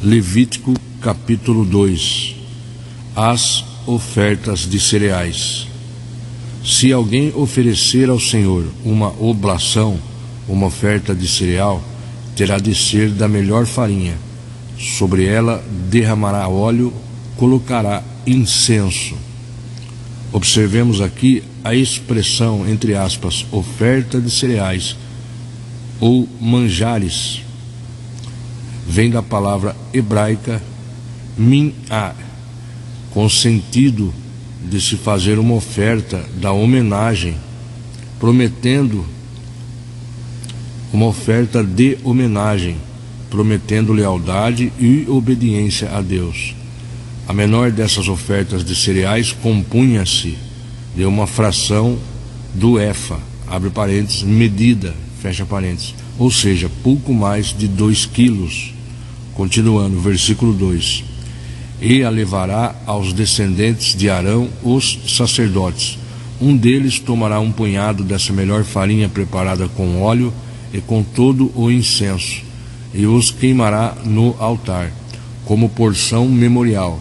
Levítico capítulo 2. As ofertas de cereais. Se alguém oferecer ao Senhor uma oblação, uma oferta de cereal, terá de ser da melhor farinha. Sobre ela derramará óleo, colocará incenso. Observemos aqui a expressão, entre aspas, oferta de cereais ou manjares. Vem da palavra hebraica min'ah, com o sentido de se fazer uma oferta da homenagem, prometendo uma oferta de homenagem, prometendo lealdade e obediência a Deus. A menor dessas ofertas de cereais compunha-se de uma fração do efa, abre parênteses, medida, fecha parênteses, ou seja, pouco mais de 2 quilos. Continuando, versículo 2: E a levará aos descendentes de Arão, os sacerdotes. Um deles tomará um punhado dessa melhor farinha preparada com óleo e com todo o incenso, e os queimará no altar, como porção memorial.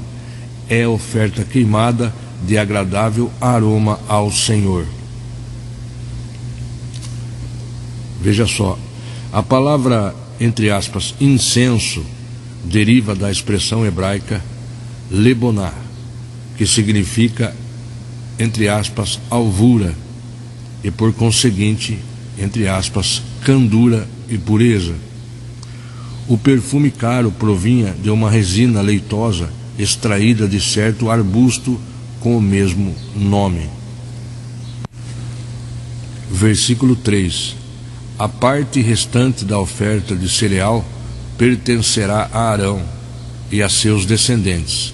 É oferta queimada de agradável aroma ao Senhor. Veja só, a palavra, entre aspas, incenso, deriva da expressão hebraica leboná, que significa, entre aspas, alvura, e por conseguinte, entre aspas, candura e pureza. O perfume caro provinha de uma resina leitosa extraída de certo arbusto com o mesmo nome. Versículo 3: A parte restante da oferta de cereal pertencerá a Arão e a seus descendentes.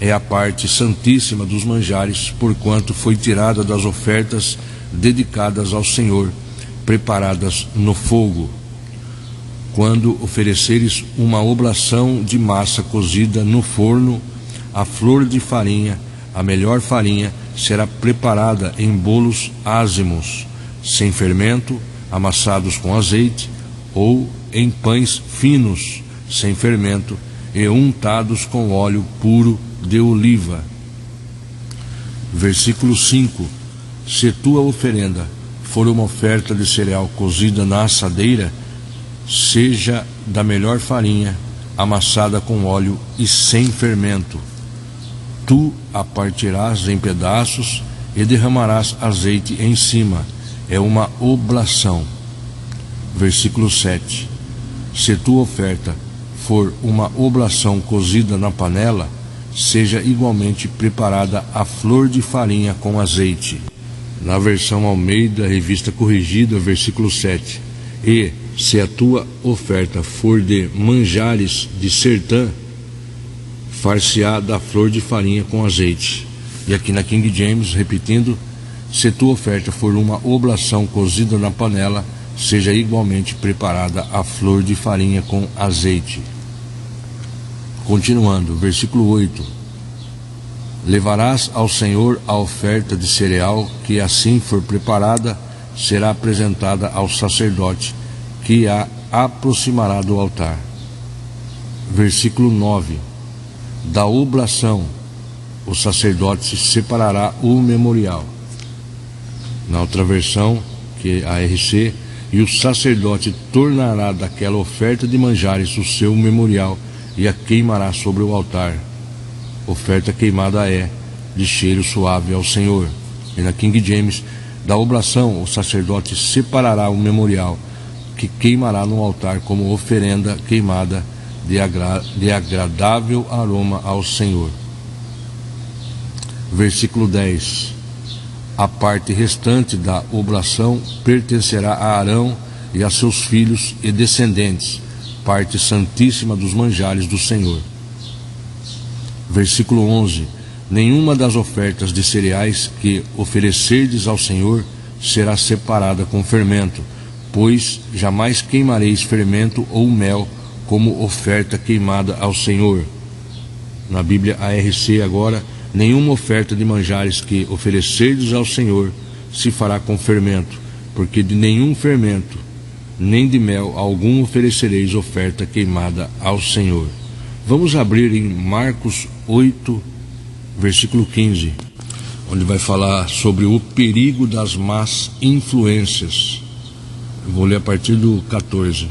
É a parte santíssima dos manjares, porquanto foi tirada das ofertas dedicadas ao Senhor, preparadas no fogo. Quando ofereceres uma oblação de massa cozida no forno, a flor de farinha, a melhor farinha, será preparada em bolos ázimos, sem fermento, amassados com azeite, ou em pães finos, sem fermento, e untados com óleo puro de oliva. Versículo 5: Se tua oferenda for uma oferta de cereal cozida na assadeira, seja da melhor farinha, amassada com óleo e sem fermento. Tu a partirás em pedaços e derramarás azeite em cima. É uma oblação. Versículo 7: Se tua oferta for uma oblação cozida na panela, seja igualmente preparada a flor de farinha com azeite. Na versão Almeida, revista corrigida, versículo 7: E se a tua oferta for de manjares de sertã, far-se-á da flor de farinha com azeite. E aqui na King James, repetindo: se tua oferta for uma oblação cozida na panela, seja igualmente preparada a flor de farinha com azeite. Continuando, versículo 8: Levarás ao Senhor a oferta de cereal que assim for preparada, será apresentada ao sacerdote, que a aproximará do altar. Versículo 9: Da oblação o sacerdote separará o memorial. Na outra versão, que é a RC: E o sacerdote tornará daquela oferta de manjares o seu memorial e a queimará sobre o altar. Oferta queimada é de cheiro suave ao Senhor. E na King James: Da oblação o sacerdote separará o memorial, que queimará no altar como oferenda queimada de agradável aroma ao Senhor. Versículo 10: A parte restante da oblação pertencerá a Arão e a seus filhos e descendentes, parte santíssima dos manjares do Senhor. Versículo 11: Nenhuma das ofertas de cereais que oferecerdes ao Senhor será separada com fermento, pois jamais queimareis fermento ou mel como oferta queimada ao Senhor. Na Bíblia ARC agora: Nenhuma oferta de manjares que oferecerdes ao Senhor se fará com fermento, porque de nenhum fermento, nem de mel algum oferecereis oferta queimada ao Senhor. Vamos abrir em Marcos 8, versículo 15, onde vai falar sobre o perigo das más influências. Eu vou ler a partir do 14.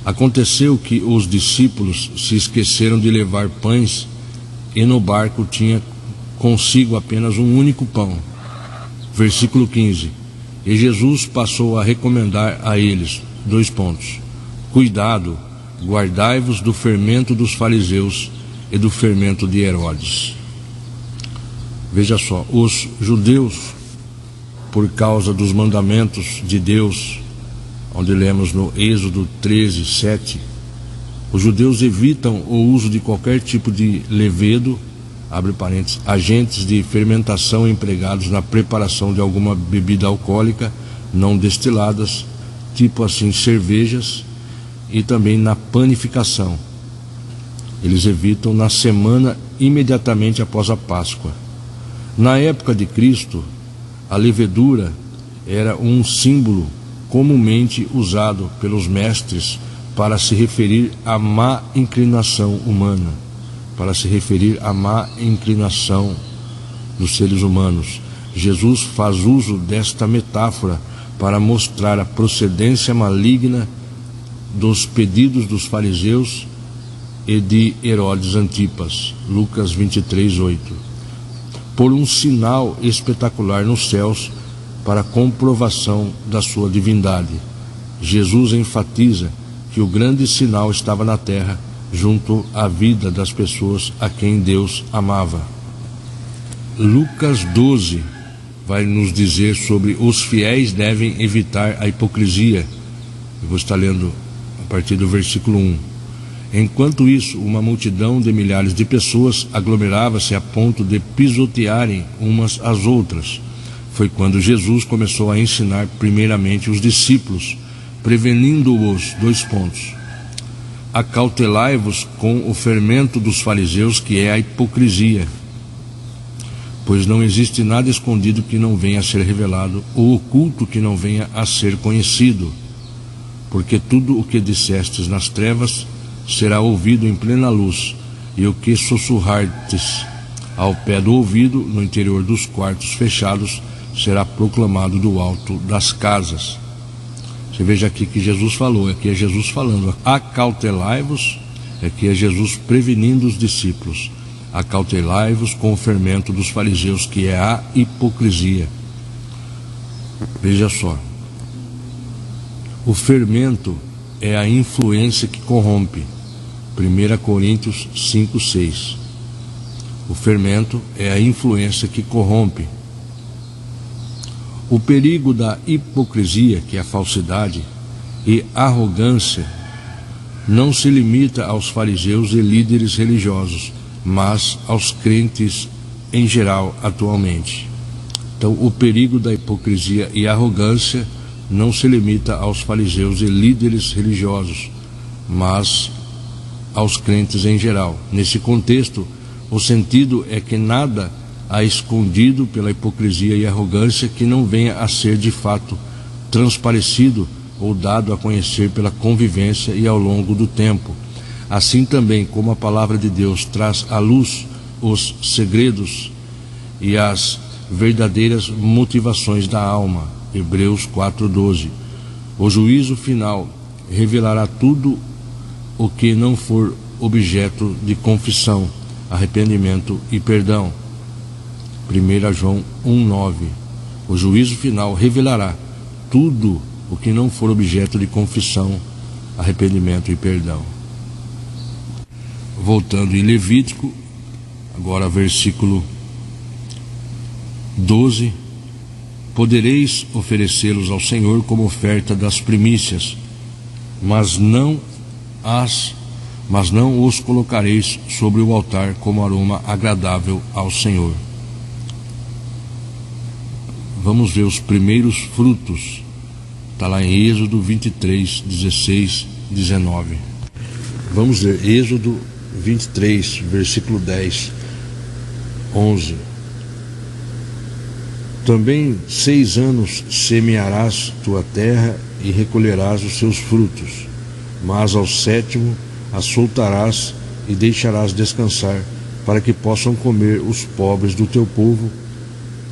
Aconteceu que os discípulos se esqueceram de levar pães, e no barco tinha consigo apenas um único pão. Versículo 15. E Jesus passou a recomendar a eles, cuidado, guardai-vos do fermento dos fariseus e do fermento de Herodes. Veja só, os judeus, por causa dos mandamentos de Deus, onde lemos no Êxodo 13, 7, os judeus evitam o uso de qualquer tipo de levedo, abre parênteses, agentes de fermentação empregados na preparação de alguma bebida alcoólica não destiladas, tipo assim cervejas, e também na panificação. Eles evitam na semana imediatamente após a Páscoa. Na época de Cristo, a levedura era um símbolo comumente usado pelos mestres para se referir à má inclinação humana, para se referir à má inclinação dos seres humanos. Jesus faz uso desta metáfora para mostrar a procedência maligna dos pedidos dos fariseus e de Herodes Antipas. Lucas 23, 8. Por um sinal espetacular nos céus para comprovação da sua divindade. Jesus enfatiza que o grande sinal estava na terra, junto à vida das pessoas a quem Deus amava. Lucas 12 vai nos dizer sobre os fiéis devem evitar a hipocrisia. Eu vou estar lendo a partir do versículo 1. Enquanto isso, uma multidão de milhares de pessoas aglomerava-se a ponto de pisotearem umas às outras. Foi quando Jesus começou a ensinar primeiramente os discípulos, prevenindo-os, acautelai-vos com o fermento dos fariseus, que é a hipocrisia. Pois não existe nada escondido que não venha a ser revelado, ou oculto que não venha a ser conhecido. Porque tudo o que dissestes nas trevas será ouvido em plena luz, e o que sussurrartes ao pé do ouvido, no interior dos quartos fechados, será proclamado do alto das casas. Você veja aqui que Jesus falou, aqui é Jesus falando, acautelai-vos, aqui é Jesus prevenindo os discípulos, acautelai-vos com o fermento dos fariseus, que é a hipocrisia. Veja só, o fermento é a influência que corrompe, 1 Coríntios 5, 6. O fermento é a influência que corrompe. O perigo da hipocrisia, que é a falsidade, e arrogância, não se limita aos fariseus e líderes religiosos, mas aos crentes em geral atualmente. Então, o perigo da hipocrisia e arrogância não se limita aos fariseus e líderes religiosos, mas aos crentes em geral. Nesse contexto, o sentido é que nada há escondido pela hipocrisia e arrogância que não venha a ser de fato transparecido ou dado a conhecer pela convivência e ao longo do tempo. Assim também como a palavra de Deus traz à luz os segredos e as verdadeiras motivações da alma. Hebreus 4:12. O juízo final revelará tudo o que não for objeto de confissão, arrependimento e perdão. 1 João 1:9. O juízo final revelará tudo o que não for objeto de confissão, arrependimento e perdão. Voltando em Levítico, agora versículo 12. Podereis oferecê-los ao Senhor como oferta das primícias, mas não os colocareis sobre o altar como aroma agradável ao Senhor. Vamos ver os primeiros frutos. Está lá em Êxodo 23, 16, 19. Vamos ver Êxodo 23, versículo 10, 11. Também 6 anos semearás tua terra e recolherás os seus frutos, mas ao 7º a soltarás e deixarás descansar, para que possam comer os pobres do teu povo,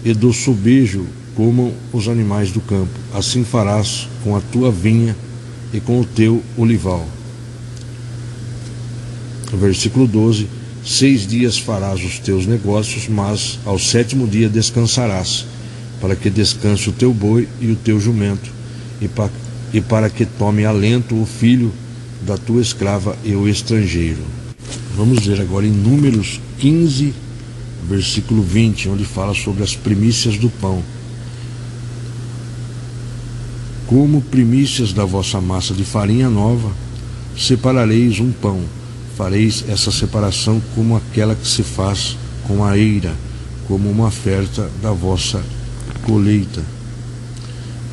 e do sobejo comam os animais do campo. Assim farás com a tua vinha e com o teu olival. Versículo 12: 6 dias farás os teus negócios, mas ao 7º dia descansarás, para que descanse o teu boi e o teu jumento, e para que tome alento o filho da tua escrava e o estrangeiro. Vamos ver agora em Números 15, versículo 20, onde fala sobre as primícias do pão. Como primícias da vossa massa de farinha nova, separareis um pão. Fareis essa separação como aquela que se faz com a eira, como uma oferta da vossa colheita.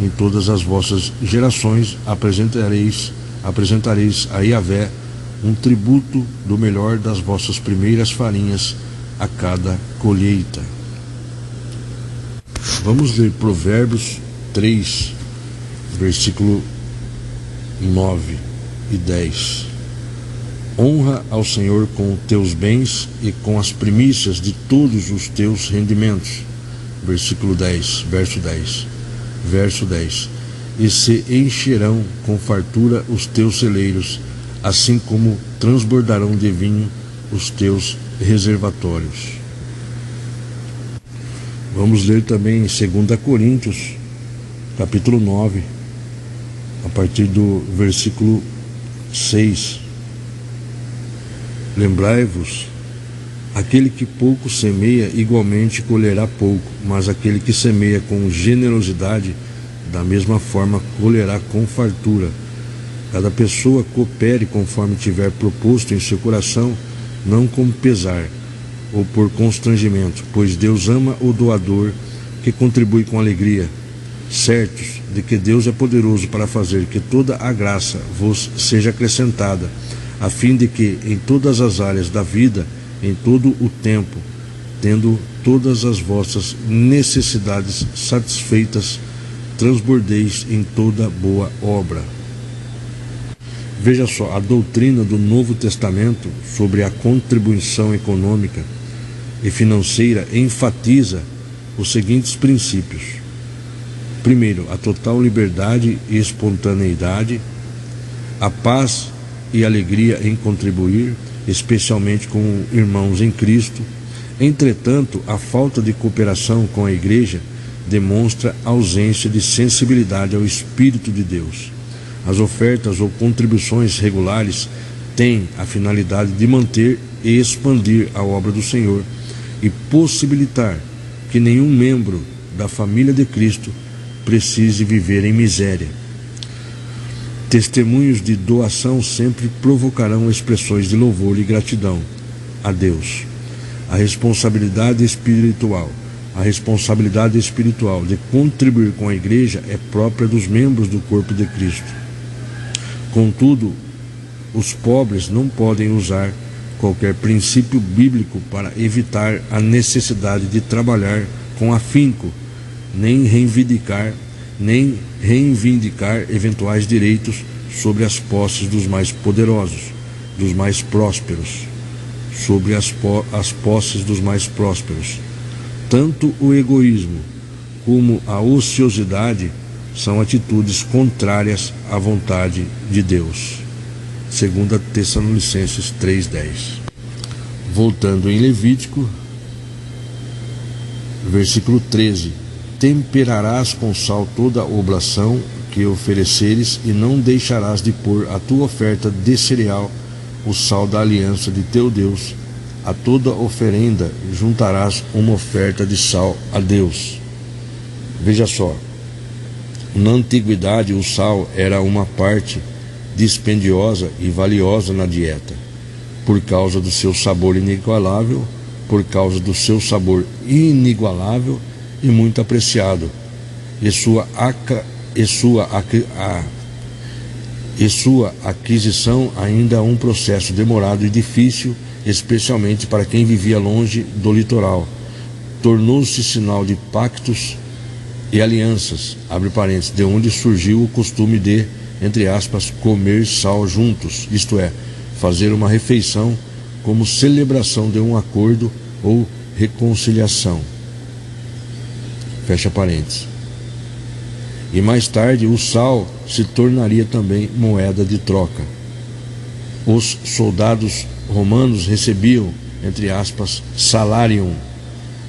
Em todas as vossas gerações apresentareis a Yahvé um tributo do melhor das vossas primeiras farinhas a cada colheita. Vamos ler Provérbios 3, versículo 9 e 10. Honra ao Senhor com teus bens e com as primícias de todos os teus rendimentos. Versículo 10, verso 10. E se encherão com fartura os teus celeiros, assim como transbordarão de vinho os teus reservatórios. Vamos ler também em 2 Coríntios, capítulo 9, a partir do versículo 6. Lembrai-vos, aquele que pouco semeia, igualmente colherá pouco, mas aquele que semeia com generosidade, da mesma forma colherá com fartura. Cada pessoa coopere conforme tiver proposto em seu coração, não com pesar ou por constrangimento, pois Deus ama o doador que contribui com alegria, certos de que Deus é poderoso para fazer que toda a graça vos seja acrescentada, a fim de que em todas as áreas da vida, em todo o tempo, tendo todas as vossas necessidades satisfeitas, transbordeis em toda boa obra. Veja só, a doutrina do Novo Testamento sobre a contribuição econômica e financeira enfatiza os seguintes princípios. Primeiro, a total liberdade e espontaneidade, a paz e alegria em contribuir, especialmente com irmãos em Cristo. Entretanto, a falta de cooperação com a Igreja demonstra ausência de sensibilidade ao Espírito de Deus. As ofertas ou contribuições regulares têm a finalidade de manter e expandir a obra do Senhor e possibilitar que nenhum membro da família de Cristo precise viver em miséria. Testemunhos de doação sempre provocarão expressões de louvor e gratidão a Deus. A responsabilidade espiritual de contribuir com a Igreja é própria dos membros do corpo de Cristo. Contudo, os pobres não podem usar qualquer princípio bíblico para evitar a necessidade de trabalhar com afinco, nem reivindicar eventuais direitos sobre as posses dos mais poderosos, dos mais prósperos, sobre as posses dos mais prósperos. Tanto o egoísmo como a ociosidade são atitudes contrárias à vontade de Deus. 2 Tessalonicenses 3:10. Voltando em Levítico, versículo 13. Temperarás com sal toda a oblação que ofereceres, e não deixarás de pôr a tua oferta de cereal, o sal da aliança de teu Deus. A toda oferenda juntarás uma oferta de sal a Deus. Veja só, na antiguidade o sal era uma parte dispendiosa e valiosa na dieta, por causa do seu sabor inigualável, e muito apreciado, e sua aquisição ainda é um processo demorado e difícil, especialmente para quem vivia longe do litoral. Tornou-se sinal de pactos e alianças, abre parênteses, de onde surgiu o costume de, entre aspas, comer sal juntos, isto é, fazer uma refeição como celebração de um acordo ou reconciliação. Fecha parênteses. E mais tarde o sal se tornaria também moeda de troca. Os soldados romanos recebiam, entre aspas, salarium,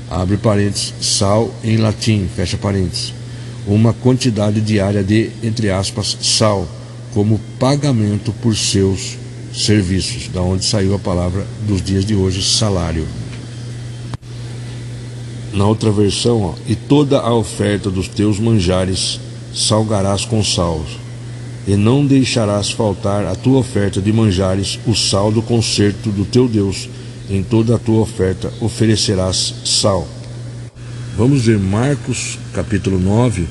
abre parênteses, sal em latim, fecha parênteses, uma quantidade diária de, entre aspas, sal, como pagamento por seus serviços, da onde saiu a palavra dos dias de hoje, salário. Na outra versão, e toda a oferta dos teus manjares salgarás com sal, e não deixarás faltar a tua oferta de manjares, o sal do concerto do teu Deus, em toda a tua oferta oferecerás sal. Vamos ver Marcos capítulo 9,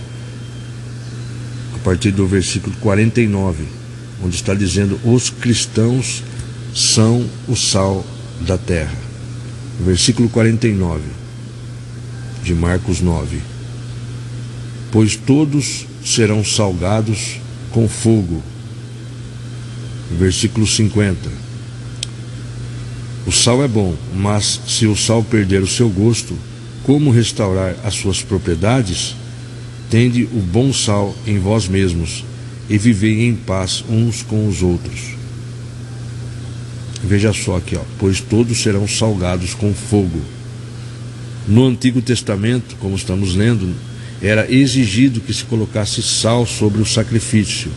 a partir do versículo 49, onde está dizendo: os cristãos são o sal da terra. Versículo 49 de Marcos 9: pois todos serão salgados com fogo. Versículo 50: o sal é bom, mas se o sal perder o seu gosto, como restaurar as suas propriedades? Tende o bom sal em vós mesmos e vivei em paz uns com os outros. Veja só aqui, pois todos serão salgados com fogo. No Antigo Testamento, como estamos lendo, era exigido que se colocasse sal sobre o sacrifício.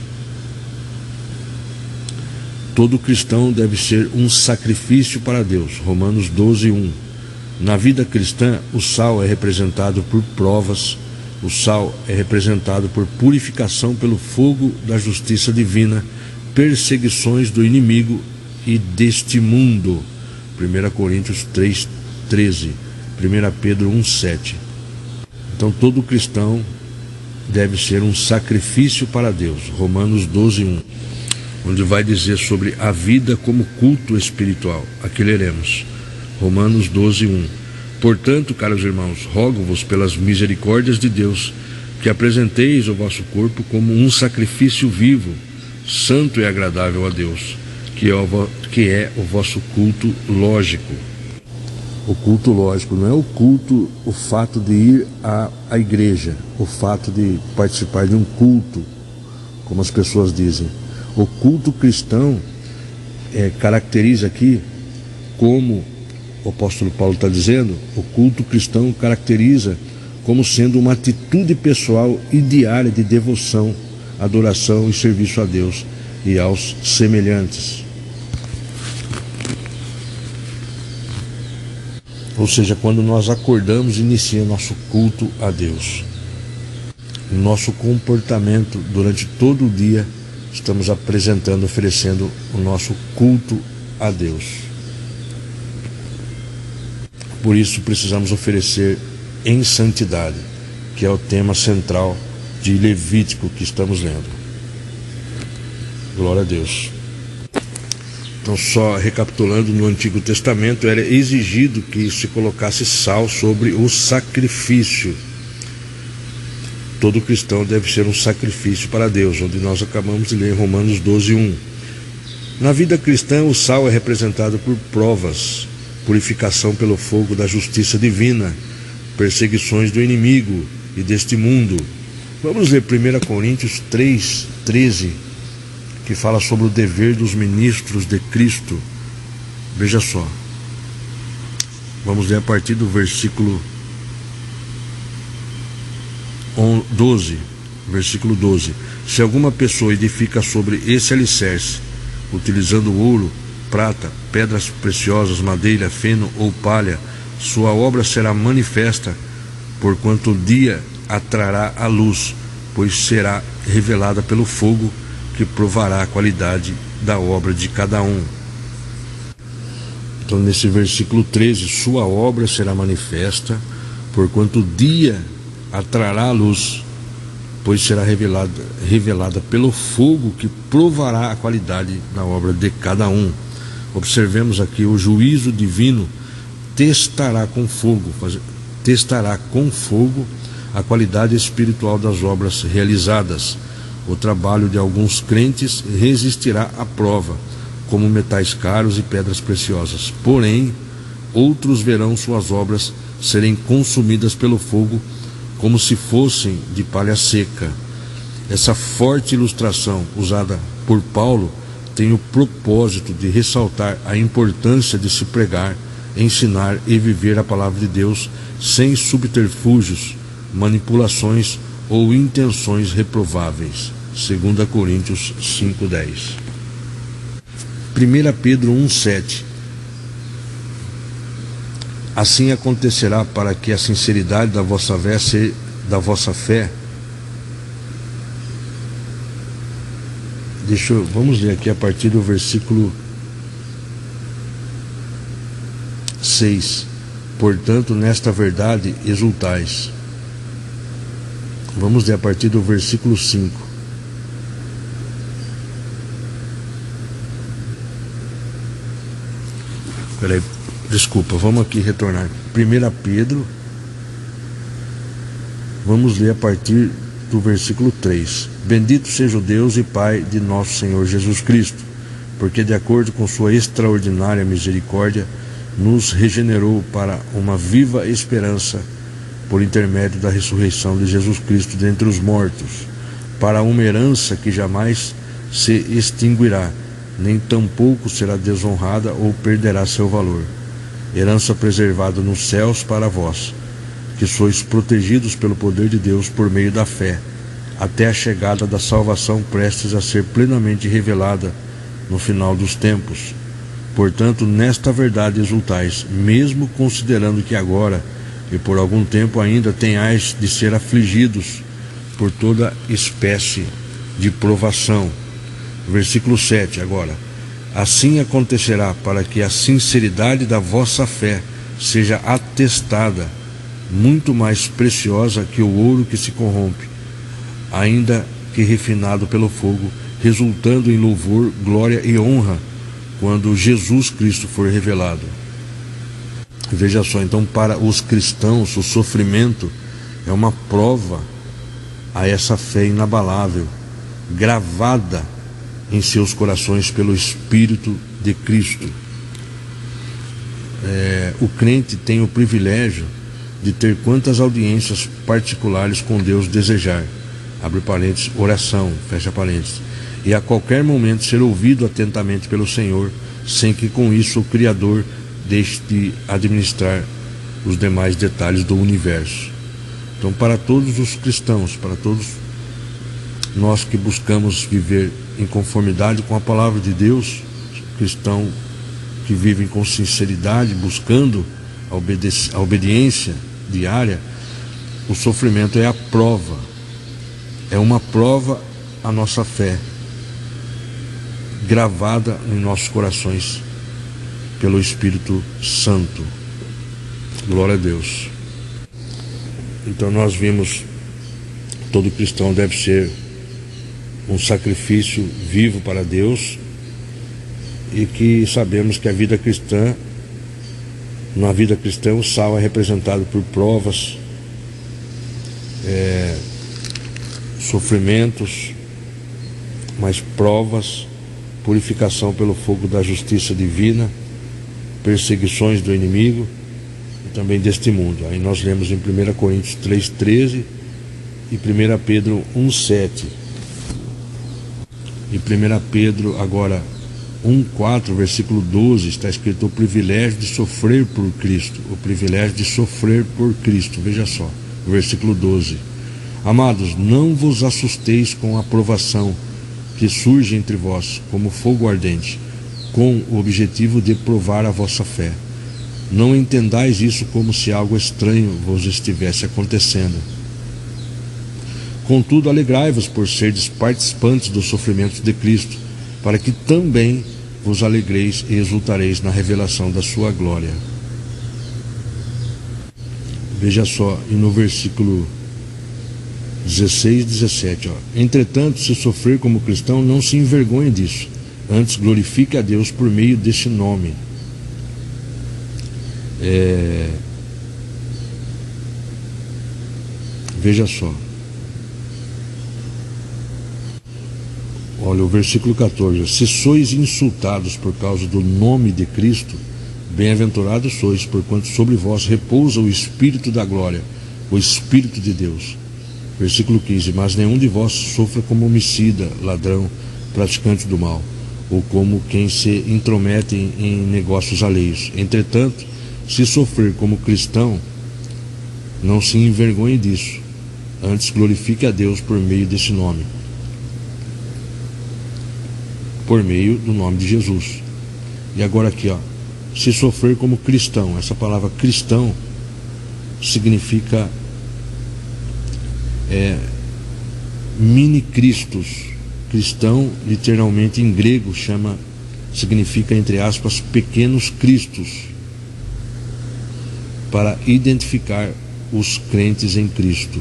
Todo cristão deve ser um sacrifício para Deus. Romanos 12:1. Na vida cristã, o sal é representado por provas, o sal é representado por purificação pelo fogo da justiça divina, perseguições do inimigo e deste mundo. 1 Coríntios 3:13, 1 Pedro 1:7. Então todo cristão deve ser um sacrifício para Deus. Romanos 12:1, onde vai dizer sobre a vida como culto espiritual. Aqui leremos Romanos 12:1. Portanto, caros irmãos, rogo-vos pelas misericórdias de Deus que apresenteis o vosso corpo como um sacrifício vivo, santo e agradável a Deus, que é o vosso culto lógico. O culto lógico não é o culto, o fato de ir à igreja, o fato de participar de um culto, como as pessoas dizem. O culto cristão caracteriza aqui, como o apóstolo Paulo está dizendo, o culto cristão caracteriza como sendo uma atitude pessoal e diária de devoção, adoração e serviço a Deus e aos semelhantes. Ou seja, quando nós acordamos, inicia nosso culto a Deus. O nosso comportamento durante todo o dia, estamos apresentando, oferecendo o nosso culto a Deus. Por isso precisamos oferecer em santidade, que é o tema central de Levítico que estamos lendo. Glória a Deus. Então, só recapitulando, no Antigo Testamento era exigido que se colocasse sal sobre o sacrifício. Todo cristão deve ser um sacrifício para Deus, onde nós acabamos de ler em Romanos 12:1. Na vida cristã, o sal é representado por provas, purificação pelo fogo da justiça divina, perseguições do inimigo e deste mundo. Vamos ler 1 Coríntios 3:13, que fala sobre o dever dos ministros de Cristo. Veja só. Vamos ler a partir do versículo 12. Versículo 12. Se alguma pessoa edifica sobre esse alicerce, utilizando ouro, prata, pedras preciosas, madeira, feno ou palha, sua obra será manifesta, porquanto o dia a trará à luz, pois será revelada pelo fogo, que provará a qualidade da obra de cada um. Então, nesse versículo 13, sua obra será manifesta, porquanto o dia a trará à luz, pois será revelada pelo fogo, que provará a qualidade da obra de cada um. Observemos aqui, o juízo divino testará com fogo a qualidade espiritual das obras realizadas. O trabalho de alguns crentes resistirá à prova, como metais caros e pedras preciosas. Porém, outros verão suas obras serem consumidas pelo fogo, como se fossem de palha seca. Essa forte ilustração usada por Paulo tem o propósito de ressaltar a importância de se pregar, ensinar e viver a palavra de Deus sem subterfúgios, manipulações ou intenções reprováveis. 2 Coríntios 5:10. 1 Pedro 1:7. Assim acontecerá para que a sinceridade da vossa fé vamos ler aqui a partir do versículo 6. Portanto, nesta verdade exultais. Vamos ler a partir do versículo 5. Peraí, desculpa, vamos aqui retornar. 1 Pedro, vamos ler a partir do versículo 3. Bendito seja o Deus e Pai de nosso Senhor Jesus Cristo, porque de acordo com sua extraordinária misericórdia, nos regenerou para uma viva esperança por intermédio da ressurreição de Jesus Cristo dentre os mortos, para uma herança que jamais se extinguirá, nem tampouco será desonrada ou perderá seu valor. Herança preservada nos céus para vós, que sois protegidos pelo poder de Deus por meio da fé, até a chegada da salvação prestes a ser plenamente revelada no final dos tempos. Portanto, nesta verdade exultais, mesmo considerando que agora e por algum tempo ainda tenhais de ser afligidos por toda espécie de provação. Versículo 7 agora. Assim acontecerá para que a sinceridade da vossa fé seja atestada, muito mais preciosa que o ouro que se corrompe, ainda que refinado pelo fogo, resultando em louvor, glória e honra, quando Jesus Cristo for revelado. Veja só, então, para os cristãos, o sofrimento é uma prova a essa fé inabalável, gravada em seus corações pelo Espírito de Cristo. O crente tem o privilégio de ter quantas audiências particulares com Deus desejar, abre parênteses, oração, fecha parênteses, e a qualquer momento ser ouvido atentamente pelo Senhor, sem que com isso o Criador deixe de administrar os demais detalhes do universo. Então, para todos os cristãos, para todos nós que buscamos viver em conformidade com a palavra de Deus, cristão que vivem com sinceridade, buscando a obediência diária, o sofrimento é a prova, é uma prova à nossa fé, gravada em nossos corações pelo Espírito Santo. Glória a Deus. Então nós vimos, todo cristão deve ser um sacrifício vivo para Deus, e que sabemos que a vida cristã, na vida cristã, o sal é representado por provas, sofrimentos, mas provas, purificação pelo fogo da justiça divina, perseguições do inimigo e também deste mundo. Aí nós lemos em 1 Coríntios 3,13 e 1 Pedro 1,7. Em 1 Pedro agora 1,4, versículo 12, está escrito: o privilégio de sofrer por Cristo. O privilégio de sofrer por Cristo. Veja só, versículo 12. Amados, não vos assusteis com a provação que surge entre vós, como fogo ardente, com o objetivo de provar a vossa fé. Não entendais isso como se algo estranho vos estivesse acontecendo. Contudo, alegrai-vos por serdes participantes dos sofrimentos de Cristo, para que também vos alegreis e exultareis na revelação da sua glória. Veja só, e no versículo 16 e 17, entretanto, se sofrer como cristão, não se envergonhe disso, antes glorifique a Deus por meio deste nome. Veja só, Olha o versículo 14: se sois insultados por causa do nome de Cristo, bem-aventurados sois, porquanto sobre vós repousa o Espírito da glória, o Espírito de Deus. Versículo 15: mas nenhum de vós sofra como homicida, ladrão, praticante do mal, ou como quem se intromete em negócios alheios. Entretanto, se sofrer como cristão, não se envergonhe disso, antes glorifique a Deus por meio desse nome, por meio do nome de Jesus. E agora aqui, se sofrer como cristão, essa palavra cristão significa mini Cristos. Cristão, literalmente em grego, significa, entre aspas, pequenos cristos, para identificar os crentes em Cristo.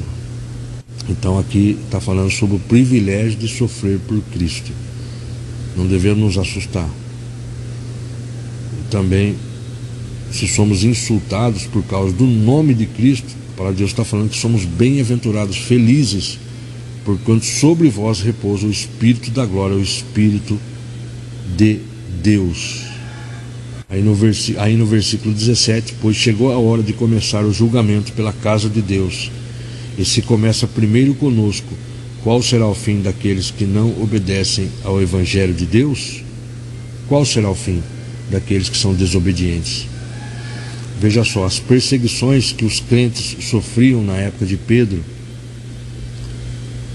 Então aqui está falando sobre o privilégio de sofrer por Cristo. Não devemos nos assustar. Também, se somos insultados por causa do nome de Cristo, a palavra de Deus está falando que somos bem-aventurados, felizes, porquanto sobre vós repousa o Espírito da glória, o Espírito de Deus. Aí no versículo 17: pois chegou a hora de começar o julgamento pela casa de Deus. E se começa primeiro conosco, qual será o fim daqueles que não obedecem ao Evangelho de Deus? Qual será o fim daqueles que são desobedientes? Veja só, as perseguições que os crentes sofriam na época de Pedro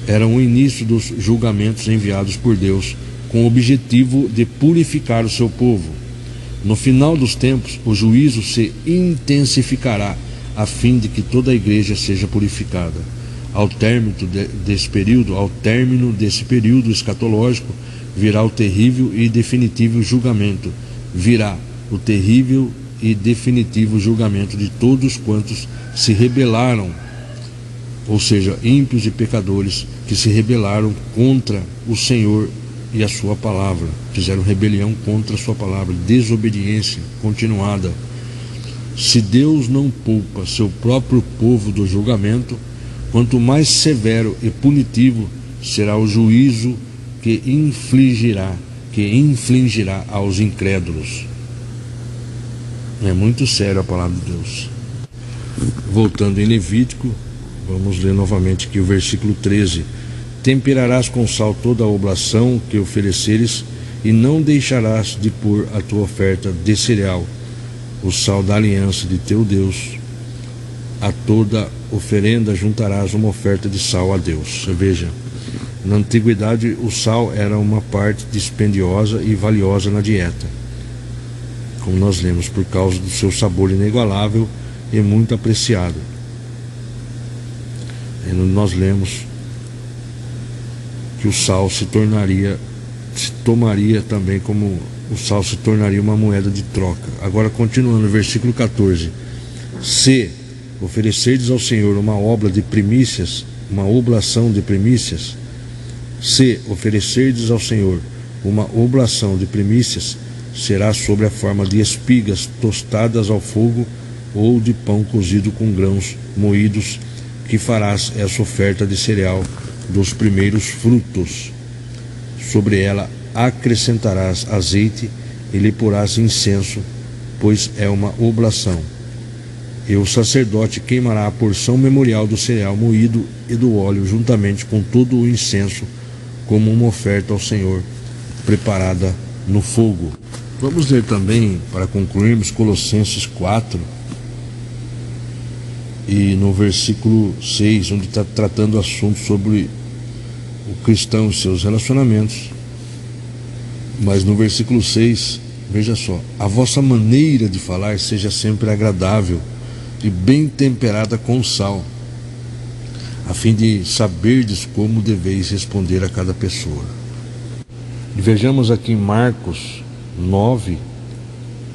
eram o início dos julgamentos enviados por Deus, com o objetivo de purificar o seu povo. No final dos tempos, o juízo se intensificará, a fim de que toda a igreja seja purificada. Ao término desse período escatológico, virá o terrível e definitivo julgamento. Virá o terrível e definitivo julgamento de todos quantos se rebelaram, ou seja, ímpios e pecadores que se rebelaram contra o Senhor e a sua palavra, fizeram rebelião contra a sua palavra, desobediência continuada. Se Deus não poupa seu próprio povo do julgamento, quanto mais severo e punitivo será o juízo que infligirá aos incrédulos. É muito sério a palavra de Deus. Voltando em Levítico, vamos ler novamente aqui o versículo 13: temperarás com sal toda a oblação que ofereceres, e não deixarás de pôr a tua oferta de cereal, o sal da aliança de teu Deus. A toda oferenda juntarás uma oferta de sal a Deus. Veja, na antiguidade o sal era uma parte dispendiosa e valiosa na dieta, como nós lemos, por causa do seu sabor inigualável e muito apreciado. E nós lemos que o sal se tomaria também como o sal se tornaria uma moeda de troca. Agora, continuando no versículo 14: se oferecerdes ao Senhor uma obra de primícias, uma oblação de primícias, se oferecerdes ao Senhor uma oblação de primícias, será sobre a forma de espigas tostadas ao fogo, ou de pão cozido com grãos moídos, que farás essa oferta de cereal dos primeiros frutos. Sobre ela acrescentarás azeite e lhe porás incenso, pois é uma oblação. E o sacerdote queimará a porção memorial do cereal moído e do óleo, juntamente com todo o incenso, como uma oferta ao Senhor, preparada no fogo. Vamos ler também, para concluirmos, Colossenses 4, e no versículo 6, onde está tratando o assunto sobre o cristão e seus relacionamentos. Mas no versículo 6, veja só: a vossa maneira de falar seja sempre agradável e bem temperada com sal, a fim de saberdes como deveis responder a cada pessoa. E vejamos aqui em Marcos 9,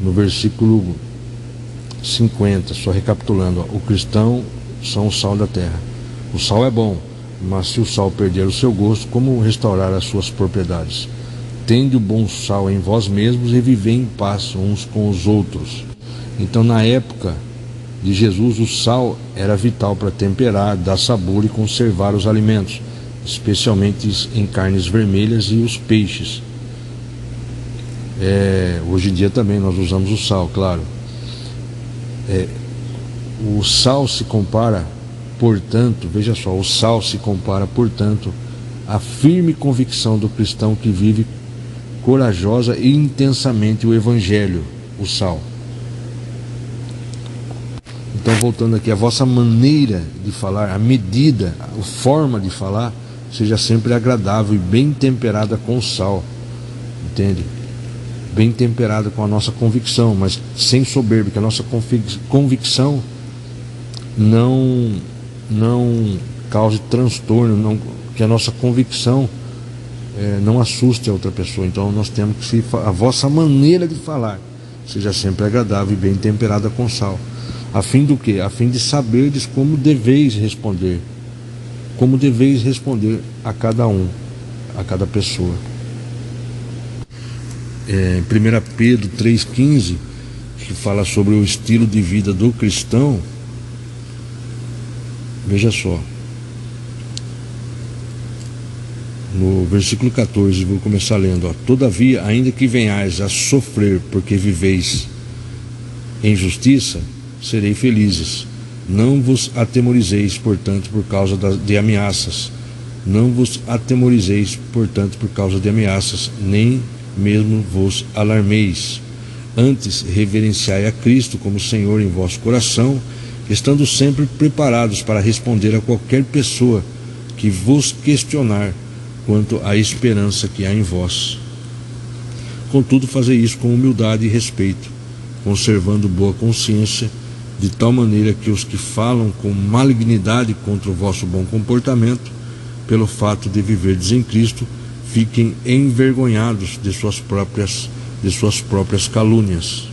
no versículo 50, só recapitulando: o cristão são o sal da terra. O sal é bom, mas se o sal perder o seu gosto, como restaurar as suas propriedades? Tende o bom sal em vós mesmos e vivei em paz uns com os outros. Então, na época de Jesus, o sal era vital para temperar, dar sabor e conservar os alimentos. especialmente em carnes vermelhas e os peixes. Hoje em dia também nós usamos o sal, claro. O sal se compara, portanto, veja só, o sal se compara, portanto, à firme convicção do cristão que vive corajosa e intensamente o Evangelho, o sal. Então, voltando aqui, a vossa maneira de falar, a medida, a forma de falar, seja sempre agradável e bem temperada com sal, entende? Bem temperada com a nossa convicção, mas sem soberba, que a nossa convicção não cause transtorno, que a nossa convicção não assuste a outra pessoa. Então nós temos que a vossa maneira de falar seja sempre agradável e bem temperada com sal, a fim do quê? A fim de saberdes como deveis responder a cada um, a cada pessoa. Em 1 Pedro 3,15, que fala sobre o estilo de vida do cristão, veja só, no versículo 14, vou começar lendo, todavia, ainda que venhais a sofrer porque viveis em justiça, serei felizes. Não vos atemorizeis, portanto, por causa de ameaças. Não vos atemorizeis, portanto, por causa de ameaças, nem mesmo vos alarmeis. Antes, reverenciai a Cristo como Senhor em vosso coração, estando sempre preparados para responder a qualquer pessoa que vos questionar quanto à esperança que há em vós. Contudo, fazei isso com humildade e respeito, conservando boa consciência, de tal maneira que os que falam com malignidade contra o vosso bom comportamento, pelo fato de viverdes em Cristo, fiquem envergonhados de suas próprias calúnias.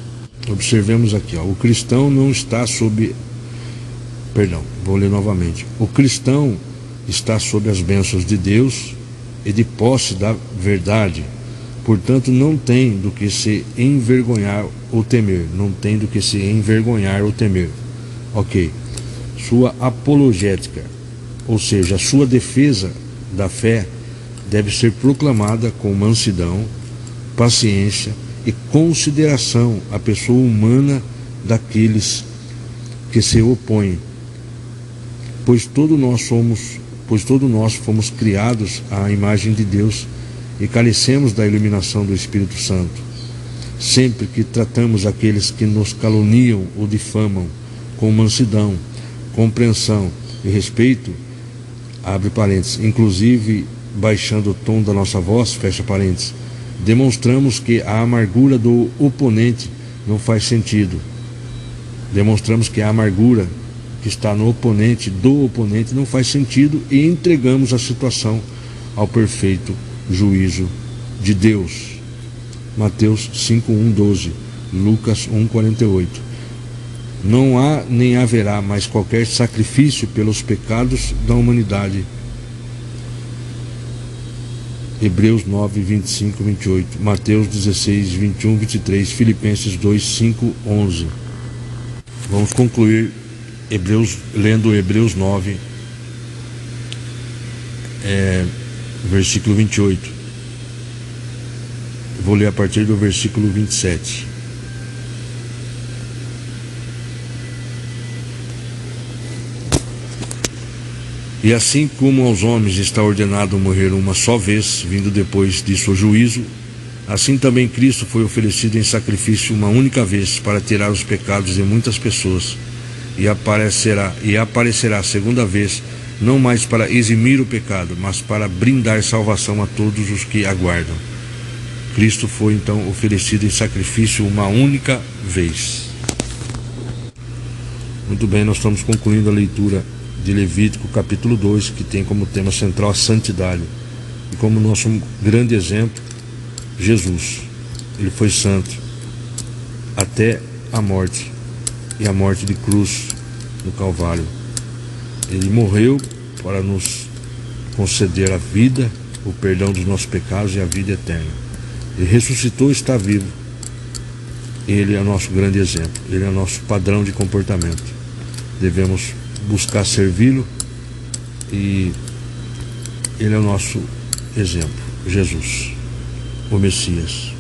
Observemos aqui, o cristão não está sob... Perdão, vou ler novamente. O cristão está sob as bênçãos de Deus e de posse da verdade. Portanto, não tem do que se envergonhar ou temer. Não tem do que se envergonhar ou temer. Ok. Sua apologética, ou seja, a sua defesa da fé, deve ser proclamada com mansidão, paciência e consideração à pessoa humana daqueles que se opõem. Pois todos nós fomos criados à imagem de Deus e carecemos da iluminação do Espírito Santo. Sempre que tratamos aqueles que nos caluniam ou difamam com mansidão, compreensão e respeito, abre parênteses, inclusive baixando o tom da nossa voz, fecha parênteses, demonstramos que a amargura do oponente não faz sentido. Demonstramos que a amargura que está no oponente, do oponente, não faz sentido e entregamos a situação ao perfeito juízo de Deus. Mateus 5:1-12, Lucas 1:48. Não há nem haverá mais qualquer sacrifício pelos pecados da humanidade. Hebreus 9:25-28, Mateus 16:21-23, Filipenses 2:5-11. Vamos concluir lendo Hebreus 9, versículo 28. Vou ler a partir do versículo 27. E assim como aos homens está ordenado morrer uma só vez, vindo depois disso o juízo, assim também Cristo foi oferecido em sacrifício uma única vez para tirar os pecados de muitas pessoas, e aparecerá a segunda vez, não mais para eximir o pecado, mas para brindar salvação a todos os que aguardam. Cristo foi então oferecido em sacrifício uma única vez. Muito bem, nós estamos concluindo a leitura de Levítico capítulo 2, que tem como tema central a santidade, e como nosso grande exemplo, Jesus. Ele foi santo até a morte, e a morte de cruz no Calvário. Ele morreu para nos conceder a vida, o perdão dos nossos pecados e a vida eterna. Ele ressuscitou e está vivo. Ele é nosso grande exemplo, ele é nosso padrão de comportamento. Devemos buscar servi-lo e Ele é o nosso exemplo, Jesus, o Messias.